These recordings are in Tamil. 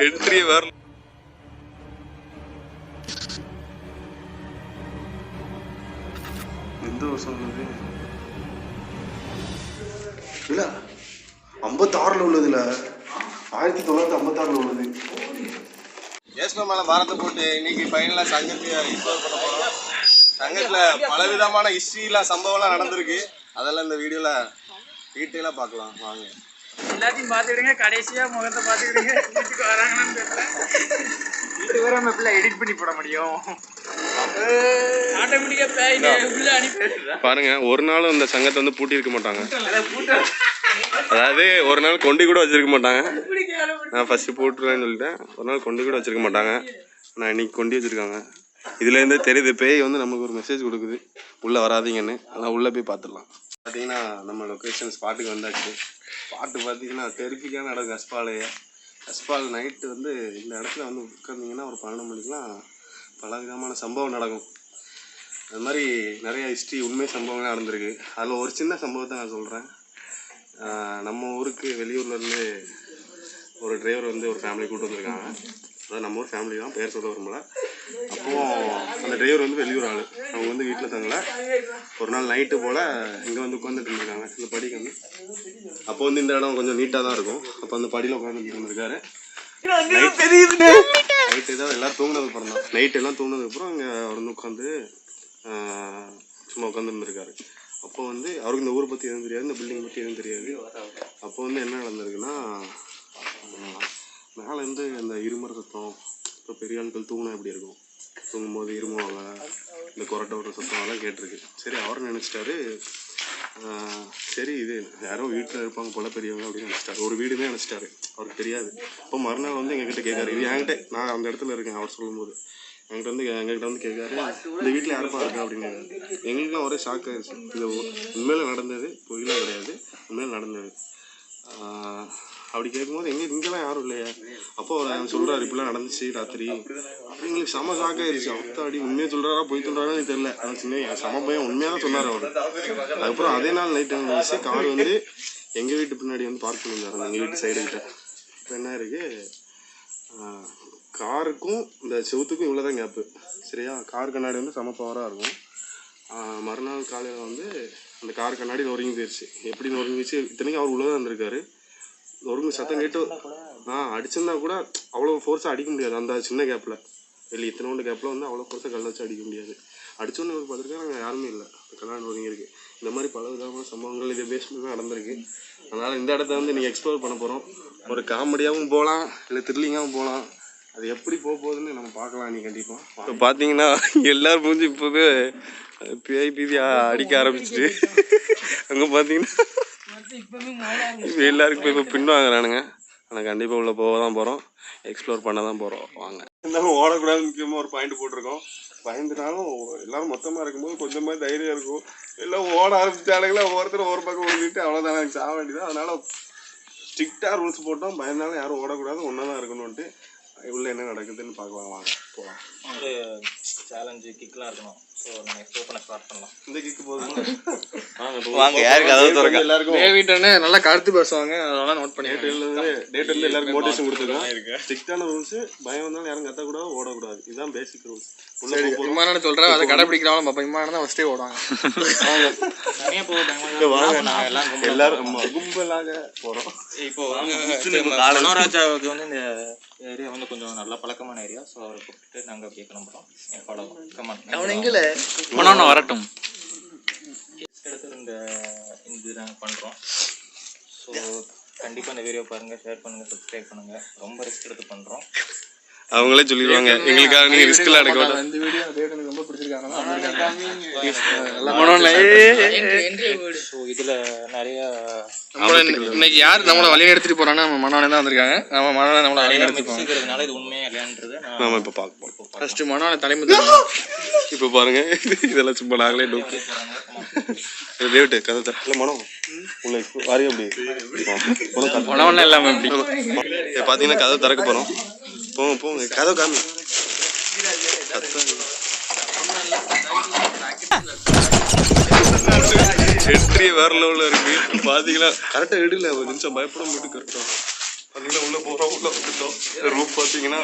என்ட்ரி வேற. எந்த வருஷம் உள்ளது? இல்ல 56ல உள்ளதுல 1956ல உள்ளது. ஏஸ்னோ மேல பாரத்தை போட்டு இன்னைக்கு ஃபைனலா சங்கத்தை இன்ஸ்டால் பண்ண போறோம். சங்கத்துல பலவிதமான ஹிஸ்டரிலாம் சம்பவம்லாம் நடந்திருக்கு. அதெல்லாம் இந்த வீடியோல டீட்டெயிலா பார்க்கலாம் வாங்க. எல்லாத்தையும் பார்த்துக்கிடுங்க, கடைசியா முகத்தை பார்த்துக்கிடுங்க. வீட்டுக்கு வராங்கன்னு தெரியல, வீட்டுக்கு வர நம்ம எப்படிலாம் எடிட் பண்ணி போட முடியும்? ஆட்டோமேட்டிக்கா பேயிங்க உள்ள அனுப்பி பாருங்க. ஒரு நாளும் இந்த சங்கத்தை வந்து பூட்டி இருக்க மாட்டாங்க. அதாவது ஒரு நாள் கொண்டு கூட வச்சிருக்க மாட்டாங்க. நான் ஃபர்ஸ்ட் போட்டுருவேன்னு சொல்லிட்டேன். ஒரு நாள் கொண்டு கூட வச்சிருக்க மாட்டாங்க. நான் இன்னைக்கு கொண்டு வச்சிருக்காங்க. இதுல இருந்து தெரியுது பேய் வந்து நமக்கு ஒரு மெசேஜ் கொடுக்குது, உள்ள வராதீங்கன்னு. அதான் உள்ள போய் பார்த்துடலாம். பார்த்தீங்கன்னா நம்ம லொக்கேஷன் ஸ்பாட்டுக்கு வந்தாச்சு. ஸ்பாட்டு பார்த்தீங்கன்னா டெரிஃபிக்கான இடம். கஸ்பால் நைட்டு வந்து இந்த இடத்துல வந்து உட்காந்திங்கன்னா ஒரு 12 மணிக்கெலாம் பல விதமான சம்பவம் நடக்கும். அது மாதிரி நிறைய ஹிஸ்ட்ரி உண்மை சம்பவங்கள்லாம் நடந்திருக்கு. அதில் ஒரு சின்ன சம்பவத்தை நான் சொல்கிறேன். நம்ம ஊருக்கு வெளியூர்லேருந்து ஒரு டிரைவர் வந்து ஒரு ஃபேமிலி கூப்பிட்டு வந்திருக்காங்க. அதாவது நம்ம ஊர் ஃபேமிலி தான், பேர் சொல்ல வரும்ல. அப்போது அந்த டிரைவர் வந்து வெளியூர் ஆள். அவங்க வந்து வீட்டில் தங்கலை. ஒரு நாள் நைட்டு போல் இங்கே வந்து உட்காந்துட்டு இருந்திருக்காங்க இந்த படிக்கு வந்து. அப்போ வந்து இந்த இடம் கொஞ்சம் நீட்டாக தான் இருக்கும். அப்போ அந்த படியில் உட்காந்துட்டு இருந்திருக்காரு. நைட்டு தான் எல்லாம் தூங்கினதுக்கப்புறம் தான். நைட்டு எல்லாம் தூங்கினதுக்கப்புறம் இங்கே அவர் வந்து உட்காந்து சும்மா உட்காந்துருந்துருக்காரு. அப்போ வந்து அவருக்கு இந்த ஊரை பற்றி எதுவும் தெரியாது, இந்த பில்டிங் பற்றி எதுவும் தெரியாது. அப்போ வந்து என்ன நடந்திருக்குன்னா, மேலேருந்து இந்த இருமுறை சத்தம். இப்போ பெரிய ஆட்கள் தூங்கினா எப்படி இருக்கும், தூங்கும்போது இருமுவாங்க, இந்த கொரட்டை விடுற சத்தம் அதெல்லாம் கேட்டிருக்கு. சரி அவர் நினச்சிட்டாரு, சரி இது யாரோ வீட்டில் இருப்பாங்க போல பெரியவங்க அப்படின்னு நினச்சிட்டாரு. ஒரு வீடுமே நினச்சிட்டாரு, அவருக்கு தெரியாது. இப்போ மறுநாள் வந்து எங்ககிட்ட கேட்காரு. இது என்கிட்ட, நான் அந்த இடத்துல இருக்கேன் அவர் சொல்லும்போது எங்ககிட்ட வந்து கேட்காரு, இந்த வீட்டில் யாருப்பா இருக்கா அப்படின்னு. எங்களுக்குலாம் ஒரே ஷாக் ஆயிடுச்சு. இது உண்மையில நடந்தது, பொய்யெல்லாம் கிடையாது, உண்மையில நடந்தது. அப்படி கேட்கும்போது இங்கெல்லாம் யாரும் இல்லையா. அப்போ அவர் சொல்கிறாரு இப்படிலாம் நடந்துச்சு ராத்திரி. எங்களுக்கு செம ஷாக் ஆயிடுச்சு. அடி உண்மையாக சொல்கிறாரா பொய் சொல்கிறாரான்னு தெரியல. ஆனால் சின்ன செம பையன் உண்மையாக தான் சொன்னார் அவர். அதுக்கப்புறம் அதே நாள் நைட்டு வந்துச்சு. கார் வந்து எங்கள் வீட்டு பின்னாடி வந்து பார்க் பண்ணியிருந்தாரு, எங்கள் வீட்டு சைடு கிட்ட. இப்போ என்ன இருக்குது, காருக்கும் இந்த செவுத்துக்கும் இவ்வளோ தான் கேப்பு. சரியா, கார் கண்ணாடி வந்து செம பவராக இருக்கும். மறுநாள் காலையில் வந்து அந்த கார் கண்ணாடி நொறுங்கி போயிடுச்சு. எப்படி நொறுங்கிச்சு, இத்தனைக்கும் அவர் உள்ளே தான் இருந்திருக்காரு. நொறுங்கு சத்தம் கேட்டு அடிச்சிருந்தா கூட அவ்வளோ ஃபோர்ஸாக அடிக்க முடியாது. அந்த சின்ன கேப்பில், வெளியே இத்தனோண்டு கேப்பில் வந்து அவ்வளோ ஃபோர்ஸாக கல்லை வச்சு அடிக்க முடியாது. அடிச்சோன்னு ஒரு பார்த்துருக்கா, நாங்கள் யாருமே இல்லை. கண்ணாடி நொறுங்கிருக்கு. இந்த மாதிரி பல விதமான சம்பவங்கள் இதை பேஸ் பண்ணி தான் நடந்திருக்கு. அதனால் இந்த இடத்த வந்து நீங்கள் எக்ஸ்ப்ளோர் பண்ண போகிறோம். ஒரு காமெடியாகவும் போகலாம், இல்லை த்ரில்லிங்காகவும் போகலாம். அது எப்படி போகுதுன்னு நம்ம பார்க்கலாம். நீ கண்டிப்பாக இப்போ பார்த்தீங்கன்னா எல்லோரும் மூஞ்சி இப்போது பேய் அடிக்க ஆரம்பிச்சிட்டு. அங்கே பார்த்தீங்கன்னா எல்லாருக்கும் இப்போ பின்வாங்குறானுங்க. ஆனால் கண்டிப்பாக உள்ளே போக தான் போகிறோம், எக்ஸ்ப்ளோர் பண்ண தான் போகிறோம். வாங்க. இருந்தாலும் ஓடக்கூடாது முக்கியமாக ஒரு பாயிண்ட் போட்டிருக்கோம். பயந்துனாலும் எல்லோரும் மொத்தமாக இருக்கும்போது கொஞ்சமாக தைரியம் இருக்கும். எல்லாம் ஓட ஆரம்பிச்சாலுங்களா, ஒவ்வொருத்தரும் ஒரு பக்கம் ஓடிட்டு அவ்வளோதான், எனக்கு சாக வேண்டியதான். அதனால் ஸ்ட்ரிக்டாக ரூல்ஸ் போட்டோம். பயந்தாலும் யாரும் ஓடக்கூடாது, ஒன்றா தான் இருக்கணும்ன்ட்டு. உள்ள என்ன நடக்குதுன்னு பார்க்கலாம். வாங்க போகலாம். ஒரு சேலஞ்சு கிக்லாம் இருக்கணும். ஸோ நம்ம எக்ஸ்ப்ளோர் பண்ண ஸ்டார்ட் பண்ணலாம். இந்த கிக்கு போதும். வாங்க யாருக்கு அதாவது திறக்க எல்லாருக்கும் வீட்டுன்னு நல்லா கருத்து பேசுவாங்க. அதெல்லாம் நோட் பண்ணி டேட்லேருந்து எல்லாருக்கும் மோட்டிவேஷன் கொடுத்துருக்கோம். ஸ்ட்ரிக்டான ரூல்ஸ், பயம் வந்தாலும் யாரும் கத்தக்கூடாது, ஓடக்கூடாது. இதுதான் பேசிக் ரூல்ஸ். இம்மானு சொல்கிறேன், அதை கடைப்பிடிக்கிறாலும் பார்ப்போம். இம்மான தான் ஃபஸ்ட்டே ஓடுவாங்க. நிறைய போவாங்க, எல்லாரும் கும்பலாக போகிறோம். இப்போ மனோராஜாவுக்கு வந்து இந்த ஏரியா வந்து கொஞ்சம் நல்லா பழக்கமான ஏரியா. ஸோ அவரை கூப்பிட்டு நாங்கள் அப்படியே கிளம்புறோம். அவன் எங்கே மனோண்ணா வரட்டும். எடுத்து இது நாங்கள் பண்ணுறோம். ஸோ கண்டிப்பாக இந்த வீடியோ பாருங்கள், ஷேர் பண்ணுங்கள், சப்ஸ்கிரைப் பண்ணுங்கள். ரொம்ப ரிஸ்க் எடுத்து பண்ணுறோம். அவங்களே சொல்லிடுவாங்க எங்களுக்காக நீங்க ரிஸ்க்ல எடுக்க வேண்டாம். இந்த வீடியோ எனக்கு ரொம்ப பிடிச்சிருக்காங்க. ஸோ இதில் நிறைய இன்னைக்கு யார் நம்மளை வழி எடுத்துட்டு போறாங்கன்னா நம்ம மனோனே தான் வந்திருக்காங்க. நம்ம மனோனை நம்மளை வழி எடுத்துக்கிறதுனால இது உண்மையாக இல்லையான்றது நாம இப்போ பார்ப்போம். ஃபர்ஸ்ட் மனோனை தலைமை. இப்போ பாருங்க, இதெல்லாம் சும்மா நாங்களே டோக்கு டேவிட்டு கதை தரல. மனோ உள்ள வாரியம் அப்படி மனோன்னு இல்லாமல் எப்படி பார்த்தீங்கன்னா கதை திறக்க போகிறோம். போங்க போங்க, கதை காமி. என்ட்ரி வேற லெவலில் இருக்கு. பார்த்தீங்கன்னா கரெக்டாக எடுல ஒரு நிமிஷம் பயப்பட போட்டு கரெக்டாக பார்த்தீங்கன்னா உள்ள போகிறோம், உள்ள வந்துட்டோம். ரூம் பார்த்தீங்கன்னா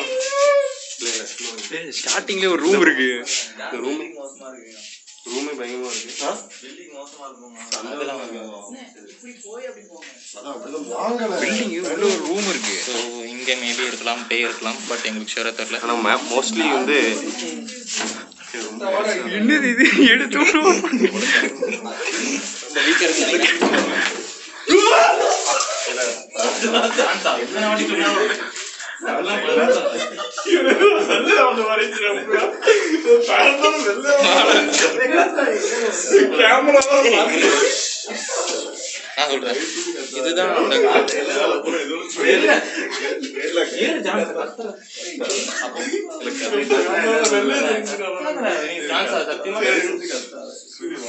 ஸ்டார்டிங்லேயே ஒரு ரூம் இருக்கு. இந்த ரூமே பயங்கரமாக இருக்கு. பில்டிங் உள்ள ஒரு ரூம் இருக்கு. ஸோ இங்கே மேபி இருக்கலாம், பே இருக்கலாம், பட் எங்களுக்கு ஷூராக தெரியல. ஆனால் மோஸ்ட்லி வந்து என்னது இது எடுத்து நான் சொல்றேன், இதுதான்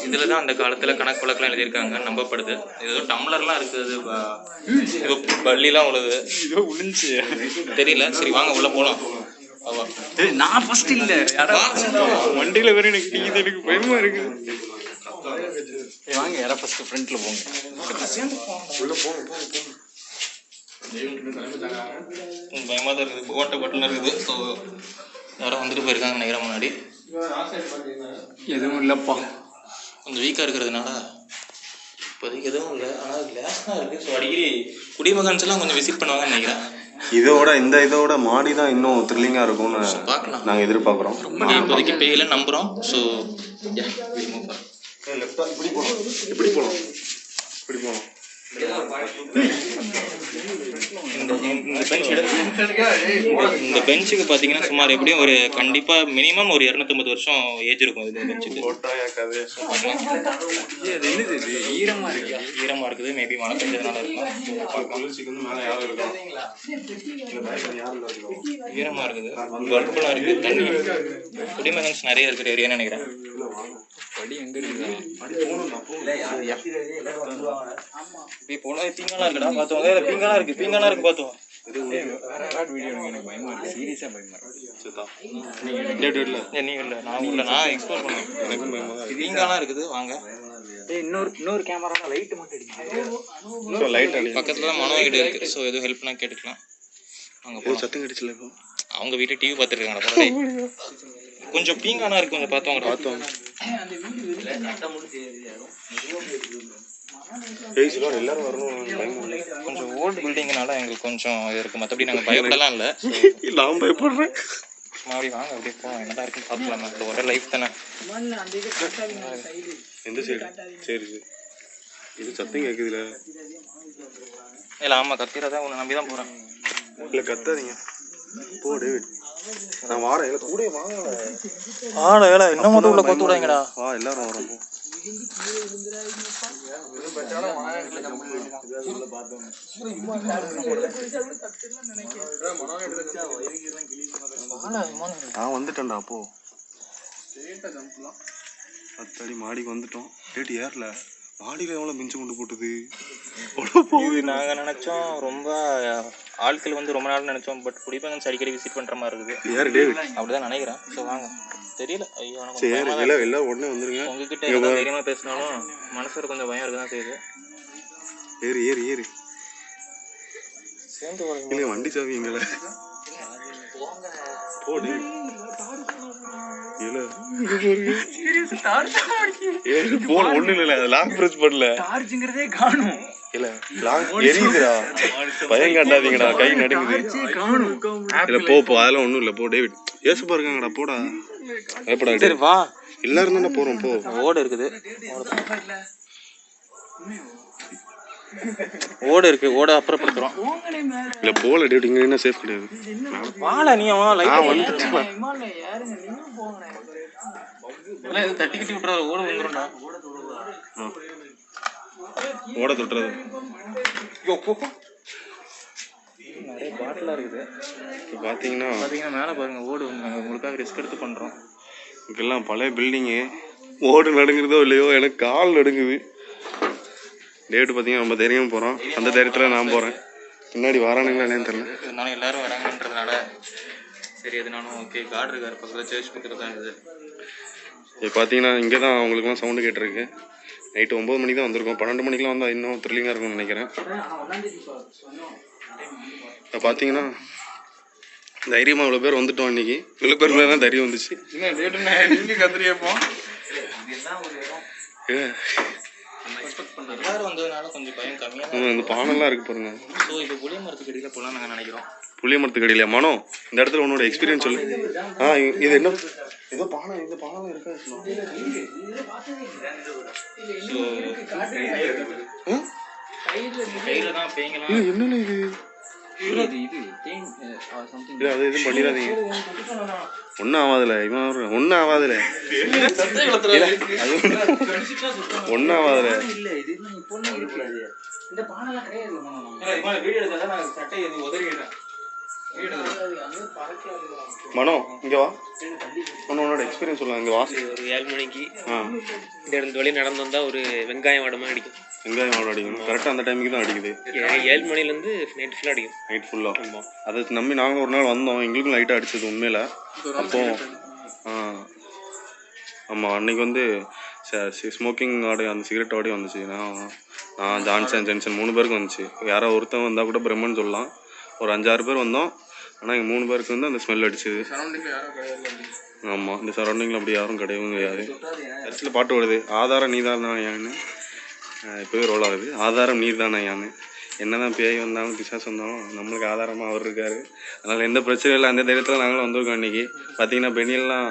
இதுல தான் அந்த காலத்துல கணக்கு வழக்கெல்லாம் எழுதியிருக்காங்க, நம்பப்படுது. ஏதோ டம்ளர்லாம் இருக்குது, இது பள்ளிலாம் உழுது, இதோ உளுந்துச்சு தெரியல. சரி வாங்க உள்ள போலாம். நான் ஃபர்ஸ்ட் இல்ல, வண்டியில வேற எனக்கு இது எனக்கு பயமா இருக்கு. வாங்க யாரா ஃபர்ஸ்ட் ஃப்ரண்ட்ல போங்க. பயமா தான் இருக்குது, ஓட்ட பட்டில் இருக்குது. ஸோ யாரும் வந்துட்டு போயிருக்காங்க நினைக்கிறேன். முன்னாடி எதுவும் இல்லப்பா, கொஞ்சம் வீக்காக இருக்கிறதுனால இப்போதைக்கு எதுவும் இல்லை. ஆனால் கிளாஸ் தான் இருக்குது. ஸோ அடிக்கடி குடிமகன்ஸ் எல்லாம் கொஞ்சம் விசிட் பண்ணுவாங்கன்னு நினைக்கிறேன். இதோட மாடி தான் இன்னும் த்ரில்லிங்காக இருக்கும்னு பார்க்கலாம், நாங்கள் எதிர்பார்க்குறோம். இப்போதைக்கு பேயில நம்புகிறோம். ஸோ இப்படி போகலாம். இந்த பெஞ்சுக்கு பார்த்தீங்கன்னா சுமார் எப்படியும் ஒரு கண்டிப்பாக மினிமம் ஒரு 250 வருஷம் ஏஜ் இருக்கும். இந்த பெஞ்சுக்கு ஈரமாக இருக்குது, மேபி மழை பெஞ்சதுனால இருக்கும். ஈரமாக இருக்குது, பல்பெலாம் இருக்குது, தண்ணி குடிமகன்ஸ் நிறைய இருக்கிற ஏரியான்னு நினைக்கிறேன். படி எங்க இருக்குதா? இப்போ போனால் பீங்காலாம் இருக்குடா, பார்த்தோம். பீங்காலாம் இருக்கு, பீங்காலாம் இருக்கு, பார்த்தோம். வீடியோ எனக்கு பயமா இருக்கு, சீரியஸா பயமா இருக்கு. நீ இல்லை, நான் இல்லை, நான் எக்ஸ்ப்ளோர் பண்ணேன். எனக்கும் பயமா தான். பீங்காலாம் இருக்குது, வாங்க. இன்னொரு கேமரா லைட் மட்டும் அடிக்குது. லைட் பக்கத்துல தான் மனோ வீடு இருக்கு. ஸோ எதுவும் ஹெல்ப்னா கேட்டுக்கலாம். அங்கே சத்தம் கிடைச்சல அவங்க வீட்டை டிவி பார்த்துருக்காங்க. கொஞ்சம் பீங்கானா இருக்கு, கொஞ்சம் பார்த்தோம். எல்லாரும் வரணும். கொஞ்சம் ஓல்டு பில்டிங்னால எங்களுக்கு கொஞ்சம் இது இருக்கு, மற்றபடி நாங்கள் பயப்படலாம் இல்லை. நான் பயப்படுறேன். அப்படி வாங்க, அப்படியே போவோம், என்னதான் இருக்குன்னு பார்த்துலாமா. இந்த ஒரே லைஃப் தானே. எந்த சைடு? சரி இது சத்தம் கேட்குதுல. இல்லை ஆமாம், கத்திரதான் உன்னை நம்பி தான் போகிறேன். இல்லை கத்தாதீங்க, போ டேவிட். நான் வாரேன், இல்லை கூட வாங்க. ஏல இன்னும் மட்டும் உள்ள கொத்து விடாங்கடா. வா எல்லாரும் வரோம். நான் வந்துட்டேன்டா. அப்போ 10 அடி மாடிக்கு வந்துட்டோம். டேட்டு ஏறல, மாடியில் எவ்வளோ மிஞ்சு கொண்டு போட்டுது. இது நாங்கள் நினச்சோம் ரொம்ப ஆட்கள் வந்து ரொம்ப நாள் நினச்சோம், பட் குடிமகன்ஸ் அடிக்கடி விசிட் பண்ணுற மாதிரி இருக்குது. யார் டேவிட்? அப்படிதான் நினைக்கிறேன். ஸோ வாங்க, தெரியல. ஐயோ எல்லாம் உடனே வந்துருங்க. உங்ககிட்ட எவ்வளோ தைரியமாக பேசினாலும் மனசுல கொஞ்சம் பயம் இருக்க தான் செய்யுது. ஏறு சேர்ந்து இல்லை வண்டி சாவி எங்களை போடு. ஒண்ணு இல்ல, லாங் பிரஸ் பண்ணல, சார்ஜ்ங்கிறதே காணும். இல்ல லாங் எரியுதுடா. பயம் காட்டாதீங்கடா, கை நடுங்குது. இல்ல போ அதெல்லாம் ஒண்ணும் இல்ல. போ டேவிட், ஏசு பாருங்கடா, போடா பயப்படா. சரி வா, எல்லாரும் தானே போறோம். போ. ஓடு இருக்குது, ஓடு இருக்கு, ஓட அப்புறப்படுத்துறோம். இல்ல போல டேவிட், இங்க என்ன சேஃப் கிடையாது. வாழ நீ நான் வந்துட்டேன். தட்டி கட்டி விட்டுற ஓட வந்துடும்டா. ஓட தொட்டுறது நிறைய பாட்டிலா இருக்குது. இப்போ பார்த்தீங்கன்னா மேலே பாருங்க, ஓடு உங்களுக்காக ரிஸ்க் எடுத்து பண்றோம். இதெல்லாம் பழைய பில்டிங்கு. ஓடு நடுங்குறதோ இல்லையோ, எனக்கு கால் நடுங்குது. டேவிட் பார்த்தீங்கன்னா நம்ம தைரியமாக போகிறோம். அந்த தைரியத்தில் நான் போகிறேன். பின்னாடி வரானுங்களா என்னன்னு தெரியல. இதனால எல்லாரும் வராங்கன்றதுனால சரி எதுனாலும் ஓகே. கார்டு இருக்காரு பக்கத்தில், சேர்ச் பக்கத்தில் தான் இது. இப்போ பார்த்தீங்கன்னா இங்கே தான் அவங்களுக்குலாம் சவுண்டு கேட்டிருக்கு. நைட்டு 9 மணிக்கு தான் வந்திருக்கோம். 12 மணிக்கெலாம் வந்தால் இன்னும் த்ரில்லிங்காக இருக்கும்னு நினைக்கிறேன். இப்போ பார்த்தீங்கன்னா தைரியமாக இவ்வளோ பேர் வந்துட்டோம் இன்னைக்கு. இவ்வளோ பேர் மேலே தான் தைரியம் வந்துச்சு. நீங்க கத்திரியப்போ எல்லாரும் வந்ததுனால கொஞ்சம் பயம் கம்மியாக இந்த பானெல்லாம் இருக்கு பாருங்க. ஸோ இப்போ புளிய மரத்துக்கு அடியில் போகலாம் நாங்கள் நினைக்கிறோம். புளிய மரத்துக்கு அடியிலையா? மனோ இந்த இடத்துல உன்னோட எக்ஸ்பீரியன்ஸ் சொல்லு. இது என்ன ஏதோ பானை, இந்த பானை இருக்கா? கையில் தான் பேங்கலாம். என்னென்ன இது? அது எதுவும் பண்ணிடாதீங்க, ஒன்றும் ஆகாதுல. இவன் ஒன்றும் ஆகாதுல, ஒன்றும் ஆகாதுல. மனோ இங்கே வா, உன்னோட எக்ஸ்பீரியன்ஸ் சொல்லலாம். இங்கே வா. ஒரு 7 மணிக்கு இந்த இடத்து வழி நடந்து வந்தால் ஒரு வெங்காயம் வடமாக அடிக்கும். வெங்காயம் அவ்வளோ அடிக்கணும். கரெக்டாக அந்த டைமுக்கு தான் அடிக்குது. 7 மணிலேருந்து நைட் ஃபுல்லாக அடிக்கும். நைட் ஃபுல்லாக. அதை நம்பி நாங்கள் ஒரு நாள் வந்தோம், எங்களுக்கும் லைட்டாக அடிச்சது உண்மையில். அப்போ ஆமாம், அன்றைக்கி வந்து ஸ்மோக்கிங் ஆடி அந்த சிகரெட் ஆடி வந்துச்சு. நான் ஜான்சன் ஜென்சன் 3 பேருக்கு வந்துச்சு. யாரோ ஒருத்தன் வந்தால் கூட பிரம்மன் சொல்லலாம். ஒரு 5-6 பேர் வந்தோம். ஆனால் எங்கள் 3 பேருக்கு வந்து அந்த ஸ்மெல் அடிச்சுது. ஆமாம், இந்த சரௌண்டிங்கில் அப்படி யாரும் கிடையவும் கிடையாது. சர்ச்சில் பாட்டு வருது, ஆதாரம் நீ தான் ஏன்னு. இப்போவே ரோல் ஆகுது, ஆதாரம் நீர் தானே யான்னு. என்ன தான் பேய் வந்தாலும் பிசாசு வந்தாலும் நம்மளுக்கு ஆதாரமாக அவர் இருக்கார். அதனால் எந்த பிரச்சனையும் இல்லை. அந்த தைரியத்தில் நாங்களும் வந்திருக்கோம். இன்றைக்கி பார்த்தீங்கன்னா பெண்ணியெல்லாம்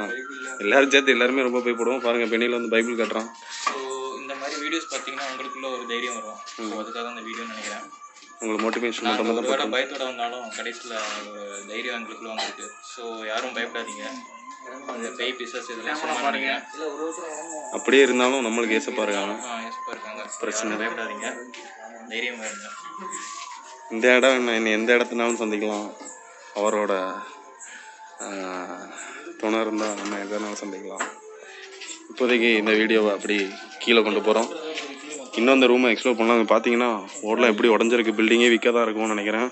எல்லோரும் சேர்த்து எல்லாருமே ரொம்ப பயப்படுவோம். பாருங்கள், பெண்ணியில் வந்து பைபிள் கட்டுறான். ஸோ இந்த மாதிரி வீடியோஸ் பார்த்தீங்கன்னா உங்களுக்குள்ள ஒரு தைரியம் வரும். ஸோ அதுக்காக அந்த வீடியோ நினைக்கிறேன். உங்களுக்கு மோட்டிவேஷன் பண்ணுற மாதிரி தான். பயத்தோட வந்தாலும் கடைசியில் தைரியம் எங்களுக்குள்ள வந்துருக்கு. ஸோ யாரும் பயப்படாதீங்க. அந்த பேய் பிசாசு இதெல்லாம் சொன்னாங்க. அப்படியே இருந்தாலும் நம்மளுக்கு ஏசப்பா இருக்காங்க. பிரச்சனை, பயப்படாதீங்க, தைரியம் இருங்க. இந்த இடம் எந்த இடத்துனாலும் சந்திக்கலாம். அவரோட துணை இருந்தால் நம்ம எதனாலும் சந்திக்கலாம். இப்போதைக்கு இந்த வீடியோவை அப்படி கீழே கொண்டு போகிறோம். இன்னும் அந்த ரூமை எக்ஸ்ப்ளோர் பண்ணலாம். பார்த்தீங்கன்னா ஓடலாம் எப்படி உடஞ்சிருக்கு, பில்டிங்கே விற்க தான் இருக்கும்னு நினைக்கிறேன்.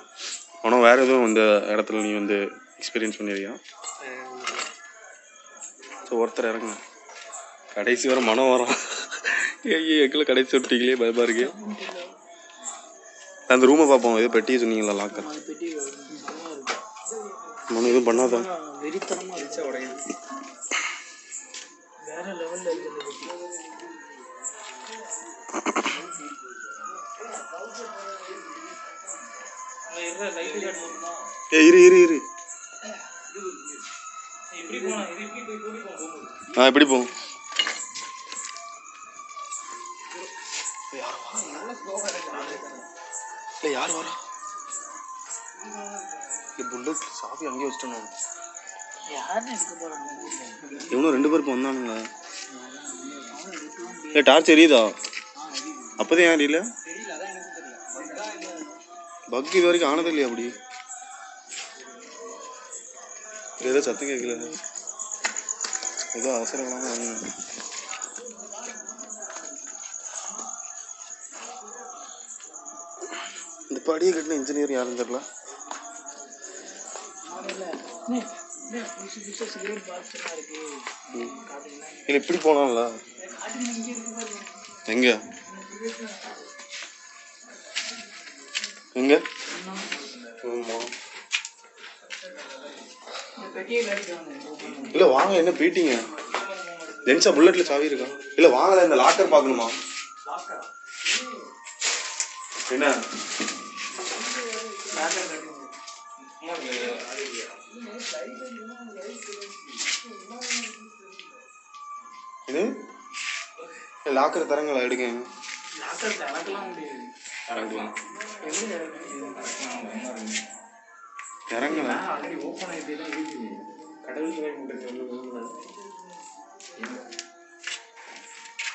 ஆனால் வேறு எதுவும் இந்த இடத்துல நீ வந்து எக்ஸ்பீரியன்ஸ் பண்ணியிருக்கியா? ஸோ ஒருத்தர் இறங்க, கடைசி வர மனம் வரும். எங்களை கடைசி விட்டீங்களே, பயமாக இருக்கு. அந்த ரூமை பார்ப்போம். எது பெட்டியை சொன்னீங்களா? லாக்கர் மனம் எதுவும் பண்ணாதான். இரு இரு இரு, எப்படி போகும்? யார் வரா? புல்லட் சாவி அங்கேயே வச்சுட்டோம். இவனும் 2 பேர் இப்போ வந்தானுங்க. டார்ச் எரியுதா? அப்போதான் யாரும் இல்லை. பக் இது வரைக்கும் ஆனது இல்லையா? அப்படி ஏதோ சத்தம் கேட்கல, ஏதோ அவசரங்களாம வாங்க. இந்த படியை கட்டின இன்ஜினியர் யாரும் தெரியல. இல்லை இப்படி போனான்ல. எங்க எங்க? இல்ல வாங்க, என்ன பீட்டிங்க? ஜென்ஸா புல்லட்ல சாவி இருக்கா? இல்ல வாங்கல, இந்த லாக்கர் பாக்கணுமா? என்ன இது? லாக்கர் தரங்களா? எடுங்க. இறங்கல.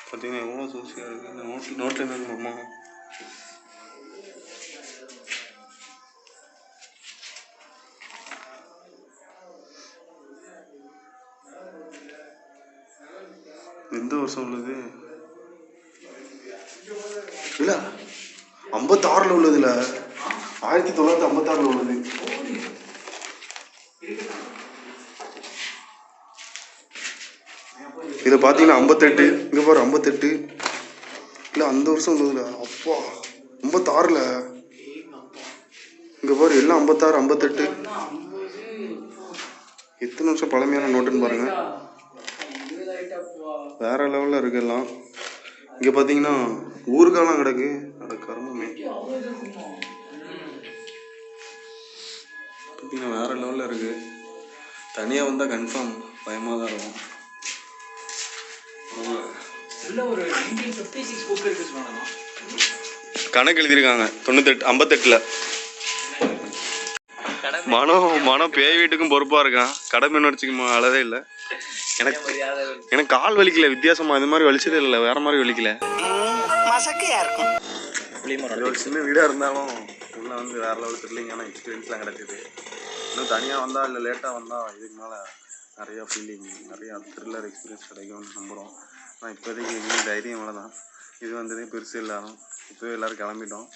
பார்த்தீங்கன்னா எவ்வளோ சூசியாக இருக்குது. இந்த நோட்டில் என்ன இருக்குமா? எந்த வருஷம் உள்ளது? இல்லை 56 உள்ளதுல, 1956 உள்ளது. இதை பார்த்தீங்கன்னா 58. இங்கே பாரு 58. இல்லை அந்த வருஷம் உள்ளதுல. அப்பா 56. இங்கே பாரு எல்லாம் 56 58 எத்தனை வருஷம் பழமையான நோட்டுன்னு பாருங்க. வேற லெவலில் இருக்கு எல்லாம். இங்கே பார்த்தீங்கன்னா ஊறுகாலாம் கிடக்கு. அட கருமமே, பார்த்தீங்கன்னா வேற லெவலில் இருக்கு. தனியாக வந்தால் கன்ஃபார்ம் பயமாக தான் இருக்கும். கணக்கு எழுதியிருக்காங்க 58 மனம் பேய் வீட்டுக்கும் பொறுப்பாக இருக்கான். கடை மீன் வச்சுக்கு அழதே இல்லை. எனக்கு கால் வலிக்கல, வித்தியாசமா இது மாதிரி வலிச்சதே இல்லை, வேற மாதிரி வலிக்கல. ஒரு சின்ன வீடாக இருந்தாலும் உள்ள வந்து வேற லெவலில் த்ரில்லிங்கான எக்ஸ்பீரியன்ஸ்லாம் கிடைச்சிது. இன்னும் தனியாக வந்தால் இல்லை லேட்டாக வந்தால் இதுக்கு மேலே நிறையா ஃபீலிங், நிறையா த்ரில்லர் எக்ஸ்பீரியன்ஸ் கிடைக்கும்னு நம்புகிறோம். ஆனால் இப்போதைக்கு எங்களுக்கு தைரியம் மேலே தான். இது வந்ததே பெருசு எல்லாரும். இப்போவே எல்லோரும் கிளம்பிட்டோம்.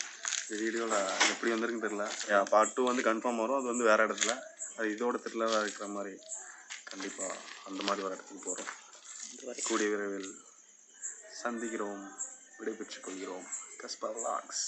இந்த வீடியோவில் எப்படி வந்திருக்குன்னு தெரில. பார்ட் 2 வந்து கன்ஃபார்ம் வரும். அது வந்து வேறு இடத்துல, அது இதோட த்ரில்லராக இருக்கிற மாதிரி கண்டிப்பாக அந்த மாதிரி ஒரு இடத்துக்கு போகிறோம். கூடிய விரைவில் சந்திக்கிறோம். விடைபெற்றுக் கொள்கிறோம். கஸ்பா விலாக்ஸ்.